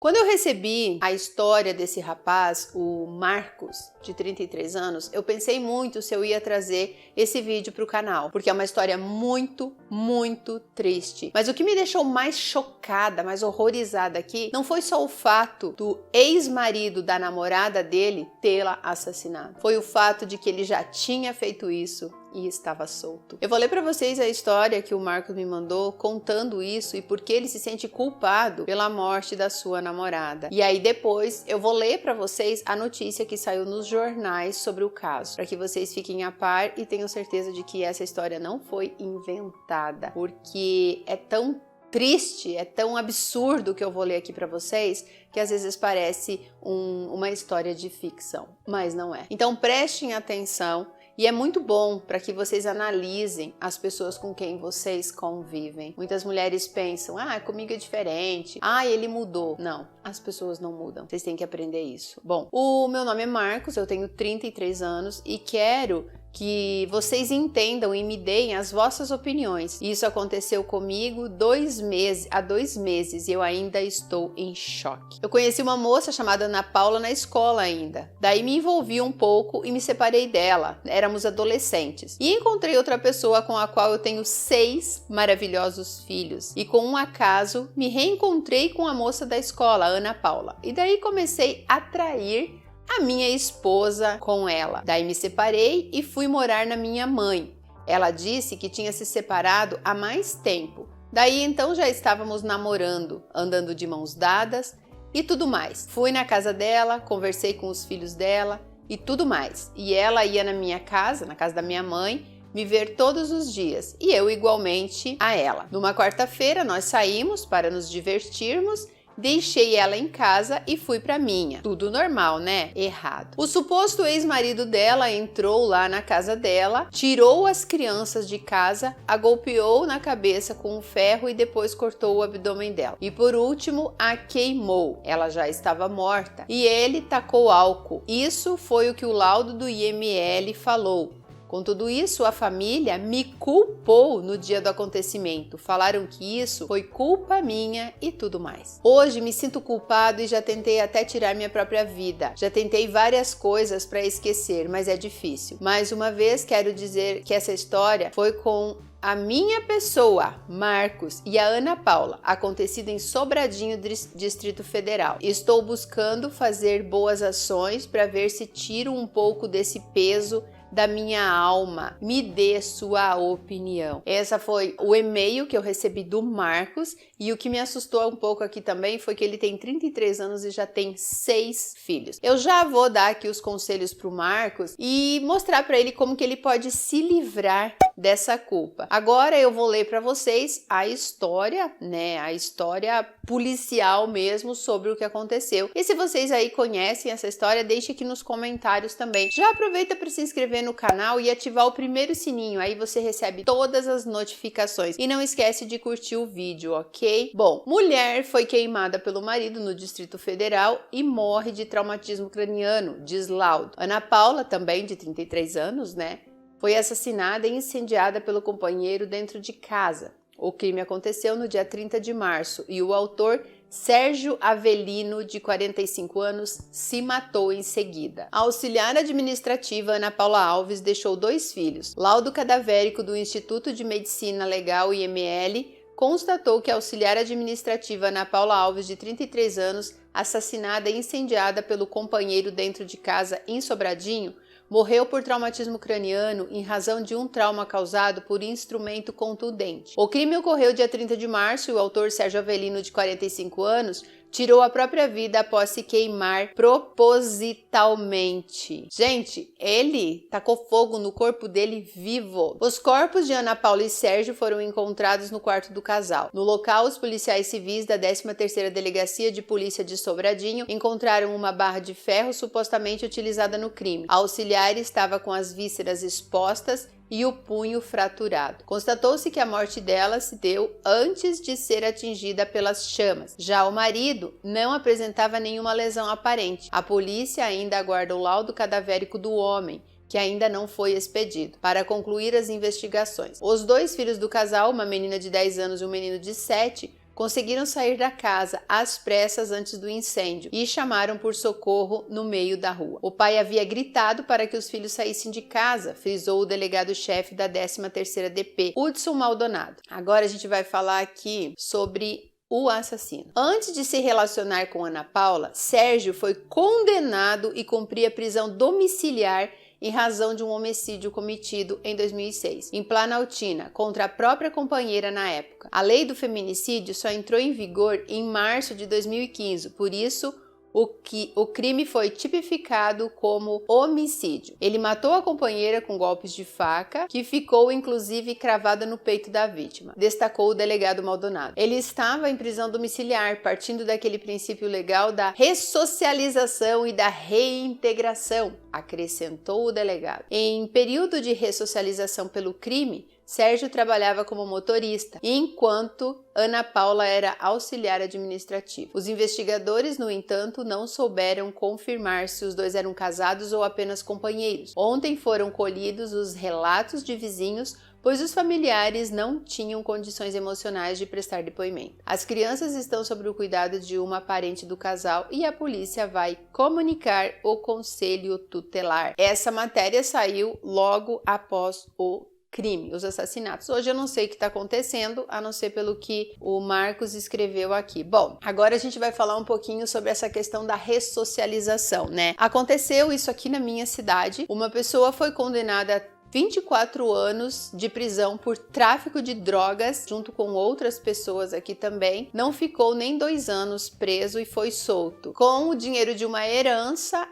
Quando eu recebi a história desse rapaz, o Marcos, de 33 anos, eu pensei muito se eu ia trazer esse vídeo para o canal, porque é uma história muito, muito triste. Mas o que me deixou mais chocada, mais horrorizada aqui, não foi só o fato do ex-marido da namorada dele tê-la assassinado. Foi o fato de que ele já tinha feito isso e estava solto. Eu vou ler para vocês a história que o Marcos me mandou contando isso e por que ele se sente culpado pela morte da sua namorada. E aí depois eu vou ler para vocês a notícia que saiu nos jornais sobre o caso, para que vocês fiquem a par e tenham certeza de que essa história não foi inventada, porque é tão triste, é tão absurdo o que eu vou ler aqui para vocês, que às vezes parece uma história de ficção, mas não é. Então prestem atenção. E é muito bom para que vocês analisem as pessoas com quem vocês convivem. Muitas mulheres pensam, comigo é diferente, ele mudou. Não, as pessoas não mudam. Vocês têm que aprender isso. Bom, o meu nome é Marcos, eu tenho 33 anos e quero que vocês entendam e me deem as vossas opiniões. Isso aconteceu comigo há 2 meses e eu ainda estou em choque. Eu conheci uma moça chamada Ana Paula na escola ainda. Daí me envolvi um pouco e me separei dela. Éramos adolescentes. E encontrei outra pessoa com a qual eu tenho 6 maravilhosos filhos. E com um acaso, me reencontrei com a moça da escola, Ana Paula. E daí comecei a trair a minha esposa com ela. Daí me separei e fui morar na minha mãe. Ela disse que tinha se separado há mais tempo. Daí então já estávamos namorando, andando de mãos dadas e tudo mais. Fui na casa dela, conversei com os filhos dela e tudo mais. E ela ia na minha casa, na casa da minha mãe, me ver todos os dias e eu igualmente a ela. Numa quarta-feira nós saímos para nos divertirmos. Deixei ela em casa e fui pra minha. Tudo normal, né? Errado. O suposto ex-marido dela entrou lá na casa dela, tirou as crianças de casa, a golpeou na cabeça com um ferro e depois cortou o abdômen dela. E por último, a queimou. Ela já estava morta. E ele tacou álcool. Isso foi o que o laudo do IML falou. Com tudo isso, a família me culpou no dia do acontecimento. Falaram que isso foi culpa minha e tudo mais. Hoje me sinto culpado e já tentei até tirar minha própria vida. Já tentei várias coisas para esquecer, mas é difícil. Mais uma vez, quero dizer que essa história foi com a minha pessoa, Marcos, e a Ana Paula, acontecido em Sobradinho, Distrito Federal. Estou buscando fazer boas ações para ver se tiro um pouco desse peso da minha alma. Me dê sua opinião. Essa foi o e-mail que eu recebi do Marcos e o que me assustou um pouco aqui também foi que ele tem 33 anos e já tem 6 filhos. Eu já vou dar aqui os conselhos pro Marcos e mostrar para ele como que ele pode se livrar dessa culpa. Agora eu vou ler para vocês a história, né? A história policial mesmo sobre o que aconteceu. E se vocês aí conhecem essa história, deixe aqui nos comentários também. Já aproveita para se inscrever no canal e ativar o primeiro sininho, aí você recebe todas as notificações. E não esquece de curtir o vídeo, ok? Bom, mulher foi queimada pelo marido no Distrito Federal e morre de traumatismo craniano, diz laudo. Ana Paula, também de 33 anos, né? Foi assassinada e incendiada pelo companheiro dentro de casa. O crime aconteceu no dia 30 de março e o autor, Sérgio Avelino, de 45 anos, se matou em seguida. A auxiliar administrativa Ana Paula Alves deixou 2 filhos. Laudo cadavérico do Instituto de Medicina Legal IML constatou que a auxiliar administrativa Ana Paula Alves, de 33 anos, assassinada e incendiada pelo companheiro dentro de casa em Sobradinho, morreu por traumatismo craniano em razão de um trauma causado por instrumento contundente. O crime ocorreu dia 30 de março e o autor, Sérgio Avelino, de 45 anos, tirou a própria vida após se queimar propositalmente. Gente, ele tacou fogo no corpo dele vivo. Os corpos de Ana Paula e Sérgio foram encontrados no quarto do casal. No local, os policiais civis da 13ª Delegacia de Polícia de Sobradinho encontraram uma barra de ferro supostamente utilizada no crime. A auxiliar estava com as vísceras expostas e o punho fraturado. Constatou-se que a morte dela se deu antes de ser atingida pelas chamas. Já o marido não apresentava nenhuma lesão aparente. A polícia ainda aguarda o laudo cadavérico do homem, que ainda não foi expedido, para concluir as investigações. Os 2 filhos do casal, uma menina de 10 anos e um menino de 7, conseguiram sair da casa às pressas antes do incêndio e chamaram por socorro no meio da rua. O pai havia gritado para que os filhos saíssem de casa, frisou o delegado-chefe da 13ª DP, Hudson Maldonado. Agora a gente vai falar aqui sobre o assassino. Antes de se relacionar com Ana Paula, Sérgio foi condenado e cumpria prisão domiciliar em razão de um homicídio cometido em 2006, em Planaltina, contra a própria companheira na época. A lei do feminicídio só entrou em vigor em março de 2015, por isso o crime foi tipificado como homicídio. Ele matou a companheira com golpes de faca, que ficou inclusive cravada no peito da vítima, destacou o delegado Maldonado. Ele estava em prisão domiciliar, partindo daquele princípio legal da ressocialização e da reintegração, acrescentou o delegado. Em período de ressocialização pelo crime, Sérgio trabalhava como motorista, enquanto Ana Paula era auxiliar administrativo. Os investigadores, no entanto, não souberam confirmar se os dois eram casados ou apenas companheiros. Ontem foram colhidos os relatos de vizinhos, pois os familiares não tinham condições emocionais de prestar depoimento. As crianças estão sob o cuidado de uma parente do casal e a polícia vai comunicar o conselho tutelar. Essa matéria saiu logo após o crime, os assassinatos. Hoje eu não sei o que está acontecendo, a não ser pelo que o Marcos escreveu aqui. Bom, agora a gente vai falar um pouquinho sobre essa questão da ressocialização, né? Aconteceu isso aqui na minha cidade. Uma pessoa foi condenada a 24 anos de prisão por tráfico de drogas, junto com outras pessoas aqui também. Não ficou nem 2 anos preso e foi solto. Com o dinheiro de uma herança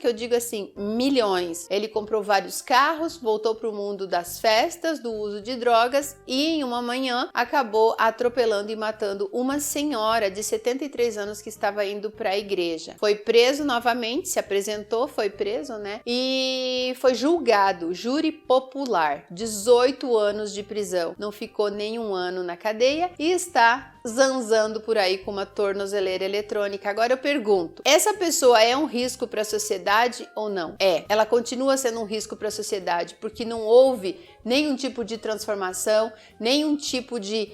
que eu digo assim, milhões. Ele comprou vários carros, voltou para o mundo das festas, do uso de drogas e em uma manhã acabou atropelando e matando uma senhora de 73 anos que estava indo para a igreja. Foi preso novamente, se apresentou, foi preso, né? E foi julgado. Júri popular, 18 anos de prisão, não ficou nem 1 ano na cadeia e está zanzando por aí com uma tornozeleira eletrônica. Agora eu pergunto, essa pessoa é um risco para a sociedade ou não? Ela continua sendo um risco para a sociedade porque não houve nenhum tipo de transformação, nenhum tipo de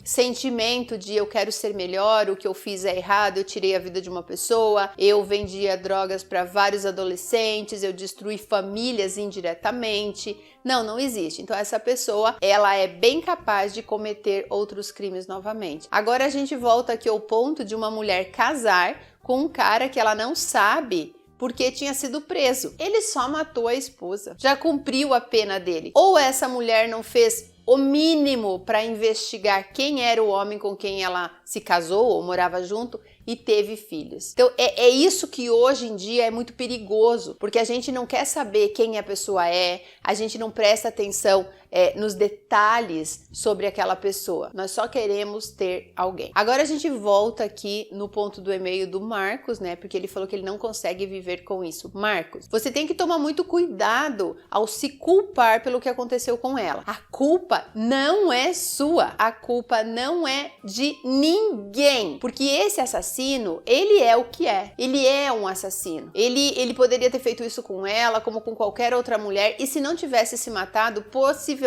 sentimento de eu quero ser melhor, o que eu fiz é errado, eu tirei a vida de uma pessoa, eu vendia drogas para vários adolescentes, eu destruí famílias indiretamente. Não existe. Então essa pessoa, ela é bem capaz de cometer outros crimes novamente. Agora a gente volta aqui ao ponto de uma mulher casar com um cara que ela não sabe porque tinha sido preso. Ele só matou a esposa, já cumpriu a pena dele. Ou essa mulher não fez o mínimo para investigar quem era o homem com quem ela se casou ou morava junto e teve filhos. Então é isso que hoje em dia é muito perigoso, porque a gente não quer saber quem a pessoa é, a gente não presta atenção nos detalhes sobre aquela pessoa. Nós só queremos ter alguém. Agora a gente volta aqui no ponto do e-mail do Marcos, né? Porque ele falou que ele não consegue viver com isso. Marcos, você tem que tomar muito cuidado ao se culpar pelo que aconteceu com ela. A culpa não é sua. A culpa não é de ninguém. Porque esse assassino, ele é o que é. Ele é um assassino. Ele poderia ter feito isso com ela, como com qualquer outra mulher. E se não tivesse se matado, possivelmente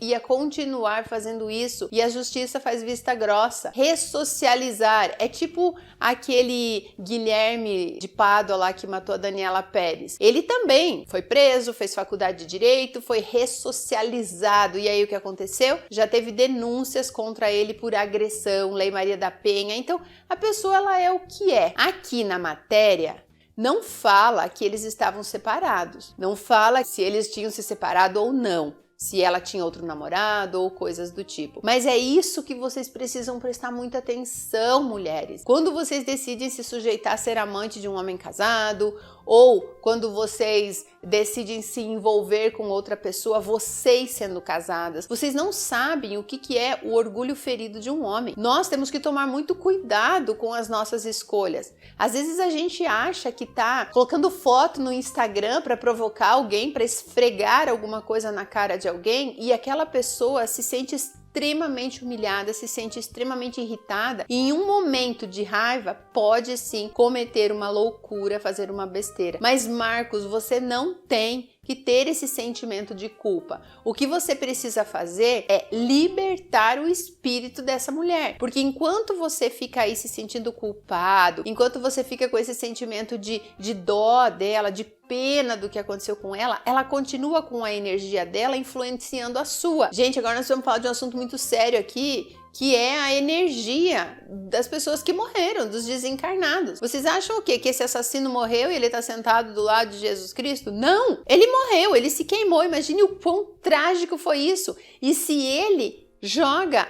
ia continuar fazendo isso e a justiça faz vista grossa. Ressocializar é tipo aquele Guilherme de Pádua lá que matou a Daniela Pérez. Ele também foi preso, fez faculdade de direito, foi ressocializado. E aí o que aconteceu? Já teve denúncias contra ele por agressão, Lei Maria da Penha. Então a pessoa, ela é o que é. Aqui na matéria não fala que eles estavam separados, não fala se eles tinham se separado ou não, se ela tinha outro namorado ou coisas do tipo. Mas é isso que vocês precisam prestar muita atenção, mulheres. Quando vocês decidem se sujeitar a ser amante de um homem casado, ou quando vocês decidem se envolver com outra pessoa, vocês sendo casadas, vocês não sabem o que é o orgulho ferido de um homem. Nós temos que tomar muito cuidado com as nossas escolhas. Às vezes a gente acha que tá colocando foto no Instagram para provocar alguém, para esfregar alguma coisa na cara de alguém, e aquela pessoa se sente extremamente humilhada, se sente extremamente irritada e em um momento de raiva pode sim cometer uma loucura, fazer uma besteira. Mas Marcos, você não tem que ter esse sentimento de culpa. O que você precisa fazer é libertar o espírito dessa mulher. Porque enquanto você fica aí se sentindo culpado, enquanto você fica com esse sentimento de dó dela, de pena do que aconteceu com ela, ela continua com a energia dela influenciando a sua. Gente, agora nós vamos falar de um assunto muito sério aqui, que é a energia das pessoas que morreram, dos desencarnados. Vocês acham o quê? Que esse assassino morreu e ele está sentado do lado de Jesus Cristo? Não! Ele morreu, ele se queimou. Imagine o quão trágico foi isso. E se ele joga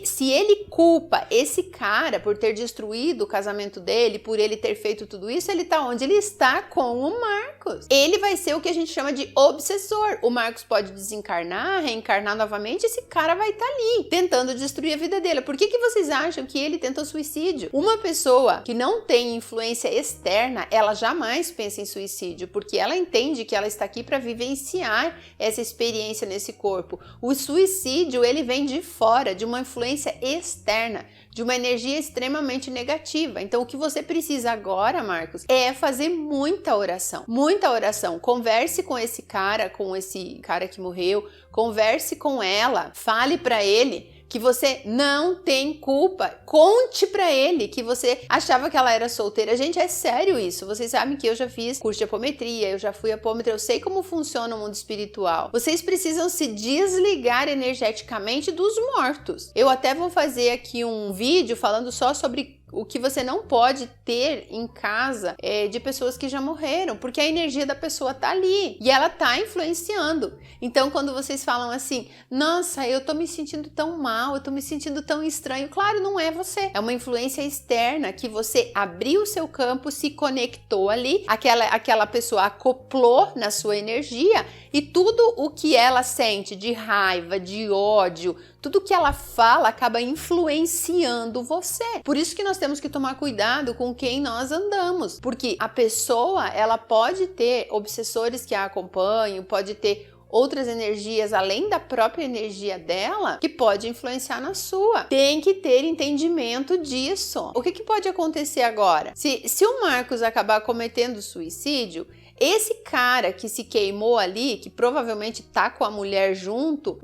se ele culpa esse cara por ter destruído o casamento dele, por ele ter feito tudo isso, ele tá onde? Ele está com o Marcos. Ele vai ser o que a gente chama de obsessor. O Marcos pode desencarnar, reencarnar novamente, esse cara vai estar ali, tentando destruir a vida dele. Por que vocês acham que ele tentou suicídio? Uma pessoa que não tem influência externa, ela jamais pensa em suicídio, porque ela entende que ela está aqui para vivenciar essa experiência nesse corpo. O suicídio, ele vem de fora, de uma influência externa, de uma energia extremamente negativa. Então, o que você precisa agora, Marcos, é fazer muita oração. Muita oração. Converse com esse cara que morreu, converse com ela, fale para ele que você não tem culpa. Conte pra ele que você achava que ela era solteira. Gente, é sério isso. Vocês sabem que eu já fiz curso de apometria, eu já fui apômetra, eu sei como funciona o mundo espiritual. Vocês precisam se desligar energeticamente dos mortos. Eu até vou fazer aqui um vídeo falando só sobre o que você não pode ter em casa de pessoas que já morreram, porque a energia da pessoa tá ali e ela tá influenciando. Então, quando vocês falam assim, nossa, eu tô me sentindo tão mal, eu tô me sentindo tão estranho, claro, não é você. É uma influência externa que você abriu o seu campo, se conectou ali, aquela pessoa acoplou na sua energia e tudo o que ela sente de raiva, de ódio, tudo que ela fala acaba influenciando você. Por isso que nós temos que tomar cuidado com quem nós andamos, porque a pessoa, ela pode ter obsessores que a acompanham, pode ter outras energias além da própria energia dela que pode influenciar na sua. Tem que ter entendimento disso. O que pode acontecer agora? Se o Marcos acabar cometendo suicídio, esse cara que se queimou ali, que provavelmente tá com a mulher junto,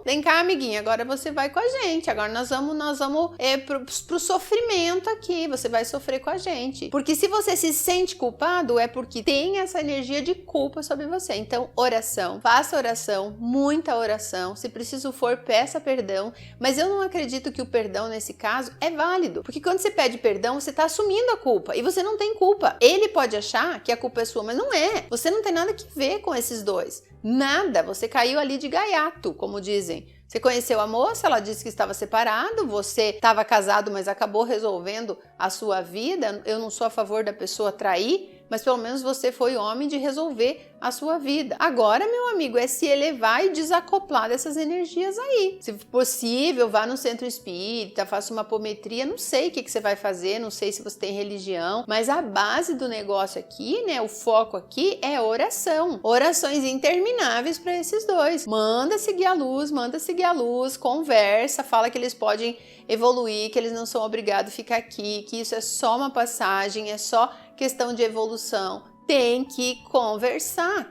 vem cá, amiguinha, agora você vai com a gente, agora nós vamos pro sofrimento aqui, você vai sofrer com a gente. Porque se você se sente culpado, é porque tem essa energia de culpa sobre você. Então, oração, faça oração, muita oração, se preciso for, peça perdão, mas eu não acredito que o perdão nesse caso é válido, porque quando você pede perdão, você tá assumindo a culpa, e você não tem culpa. Ele pode achar que a culpa é sua, mas não é. Você não tem nada que ver com esses dois. Nada. Você caiu ali de gaiato, como dizem. Você conheceu a moça, ela disse que estava separado, você estava casado, mas acabou resolvendo a sua vida. Eu não sou a favor da pessoa trair, mas pelo menos você foi homem de resolver a sua vida. Agora, meu amigo, é se elevar e desacoplar dessas energias aí. Se possível, vá no centro espírita, faça uma apometria, não sei o que você vai fazer, não sei se você tem religião, mas a base do negócio aqui, né, o foco aqui é oração. Orações intermináveis para esses dois. Manda seguir a luz, conversa, fala que eles podem evoluir, que eles não são obrigados a ficar aqui, que isso é só uma passagem, é só questão de evolução. Tem que conversar.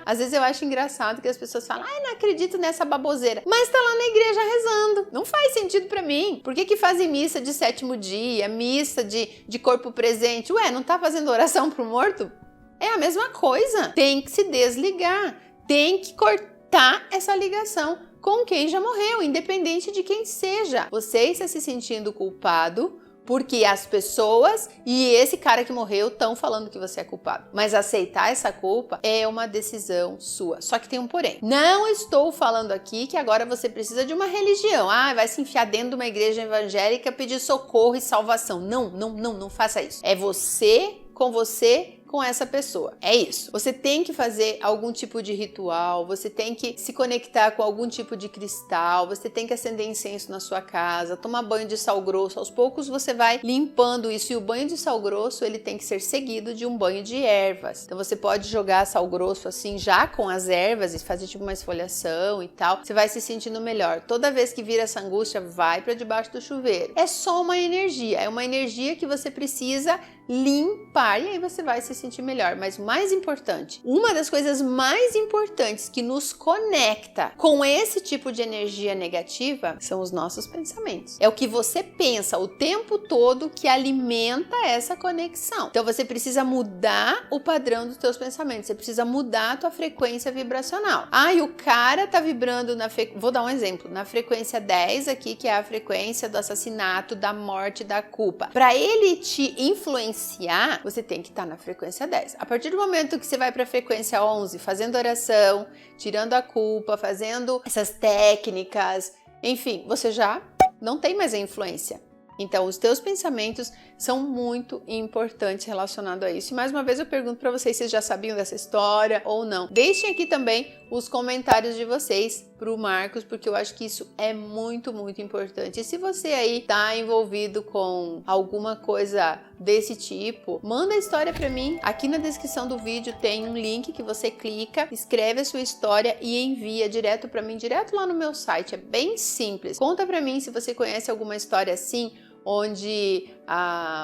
Às vezes eu acho engraçado que as pessoas falam, não acredito nessa baboseira, mas tá lá na igreja rezando. Não faz sentido pra mim. Por que fazem missa de 7º dia, missa de corpo presente? Ué, não tá fazendo oração pro morto? É a mesma coisa. Tem que se desligar. Tem que cortar essa ligação com quem já morreu, independente de quem seja. Você está se sentindo culpado porque as pessoas e esse cara que morreu estão falando que você é culpado. Mas aceitar essa culpa é uma decisão sua. Só que tem um porém. Não estou falando aqui que agora você precisa de uma religião. Vai se enfiar dentro de uma igreja evangélica, pedir socorro e salvação. Não faça isso. É você com essa pessoa. É isso. Você tem que fazer algum tipo de ritual, você tem que se conectar com algum tipo de cristal, você tem que acender incenso na sua casa, tomar banho de sal grosso. Aos poucos você vai limpando isso, e o banho de sal grosso ele tem que ser seguido de um banho de ervas. Então você pode jogar sal grosso assim já com as ervas e fazer tipo uma esfoliação e tal. Você vai se sentindo melhor. Toda vez que vira essa angústia, vai para debaixo do chuveiro. É só uma energia, é uma energia que você precisa limpar e aí você vai se sentir melhor. Mas o mais importante, uma das coisas mais importantes que nos conecta com esse tipo de energia negativa são os nossos pensamentos. É o que você pensa o tempo todo que alimenta essa conexão. Então você precisa mudar o padrão dos teus pensamentos, você precisa mudar a tua frequência vibracional. E o cara tá vibrando vou dar um exemplo, na frequência 10 aqui, que é a frequência do assassinato, da morte, da culpa. Para ele te influenciar, você tem que estar na frequência 10. A partir do momento que você vai para a frequência 11, fazendo oração, tirando a culpa, fazendo essas técnicas, enfim, você já não tem mais a influência. Então, os teus pensamentos são muito importantes relacionados a isso. E mais uma vez eu pergunto para vocês se já sabiam dessa história ou não. Deixem aqui também os comentários de vocês pro Marcos, porque eu acho que isso é muito, muito importante. E se você aí tá envolvido com alguma coisa desse tipo, manda a história para mim. Aqui na descrição do vídeo tem um link que você clica, escreve a sua história e envia direto para mim, direto lá no meu site. É bem simples. Conta para mim se você conhece alguma história assim, onde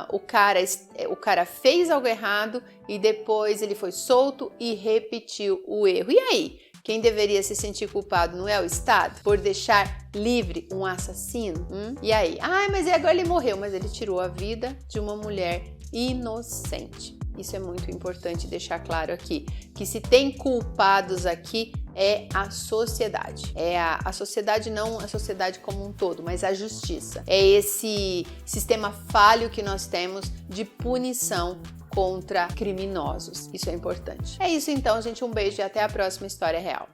o cara fez algo errado e depois ele foi solto e repetiu o erro. E aí? Quem deveria se sentir culpado não é o Estado por deixar livre um assassino? E aí? Mas agora ele morreu, mas ele tirou a vida de uma mulher inocente. Isso é muito importante deixar claro aqui, que se tem culpados aqui é a sociedade. É a sociedade, não a sociedade como um todo, mas a justiça. É esse sistema falho que nós temos de punição contra criminosos. Isso é importante. É isso então, gente. Um beijo e até a próxima História Real.